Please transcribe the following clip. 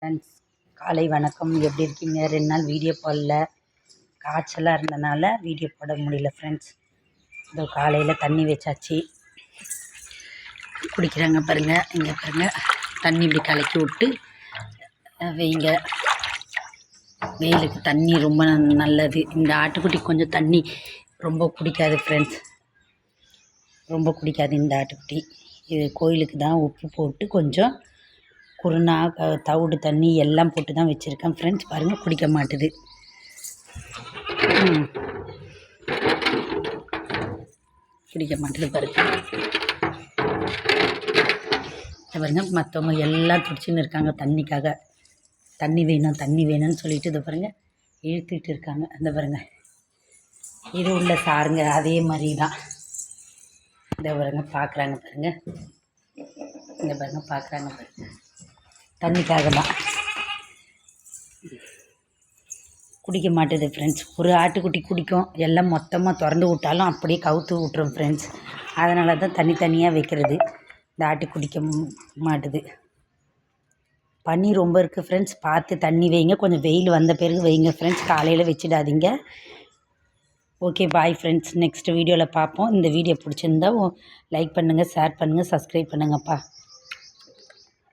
Friends, காலை வணக்கம். எப்படி இருக்கீங்க? 2 நாள் வீடியோ போடல, காய்ச்சலாக இருந்தனால வீடியோ போட முடியல ஃப்ரெண்ட்ஸ். இதோ காலையில் தண்ணி வச்சாச்சு, குடிக்கிறாங்க பாருங்கள். இங்கே பாருங்கள், தண்ணி இப்படி கலக்கி விட்டு வைங்க. வெயிலுக்கு தண்ணி ரொம்ப நல்லது. இந்த ஆட்டுக்குட்டி கொஞ்சம் தண்ணி ரொம்ப குடிக்காது ஃப்ரெண்ட்ஸ், ரொம்ப குடிக்காது இந்த ஆட்டுக்குட்டி. இது கோயிலுக்கு தான் உப்பு போட்டு கொஞ்சம் குருணா தவிடு தண்ணி எல்லாம் போட்டு தான் வச்சுருக்கேன் ஃப்ரெண்ட்ஸ். பாருங்கள், குடிக்க மாட்டுது. குடிக்க மாட்டுது பாருங்கள். பாருங்கள், மற்றவங்க எல்லாம் துடிச்சுன்னு இருக்காங்க தண்ணிக்காக. தண்ணி வேணும் தண்ணி வேணும்னு சொல்லிட்டு இதை பாருங்கள் இழுத்துட்டு இருக்காங்க. அந்த பாருங்கள், இது உள்ள சாருங்க அதே மாதிரி தான். இந்த பாருங்கள் பார்க்குறாங்க பாருங்கள், இந்த பாருங்கள் பார்க்குறாங்க பாருங்கள். தண்ணிக்காக தான் குடிக்க மாட்டேது ஃப்ரெண்ட்ஸ். ஒரு ஆட்டுக்குட்டி குடிக்கும், எல்லாம் மொத்தமாக திறந்து விட்டாலும் அப்படியே கவுத்து விட்டுரும் ஃப்ரெண்ட்ஸ். அதனால தான் தனித்தனியாக வைக்கிறது. இந்த ஆட்டு குடிக்க மாட்டுது. பனி ரொம்ப இருக்குது ஃப்ரெண்ட்ஸ், பார்த்து தண்ணி வைங்க. கொஞ்சம் வெயில் வந்த பிறகு வைங்க ஃப்ரெண்ட்ஸ், காலையில் வச்சிடாதீங்க. Okay, bye friends. நெக்ஸ்ட் வீடியோவில் பார்ப்போம். இந்த வீடியோ பிடிச்சிருந்தா லைக் பண்ணுங்கள், ஷேர் பண்ணுங்கள், சப்ஸ்கிரைப் பண்ணுங்கப்பா.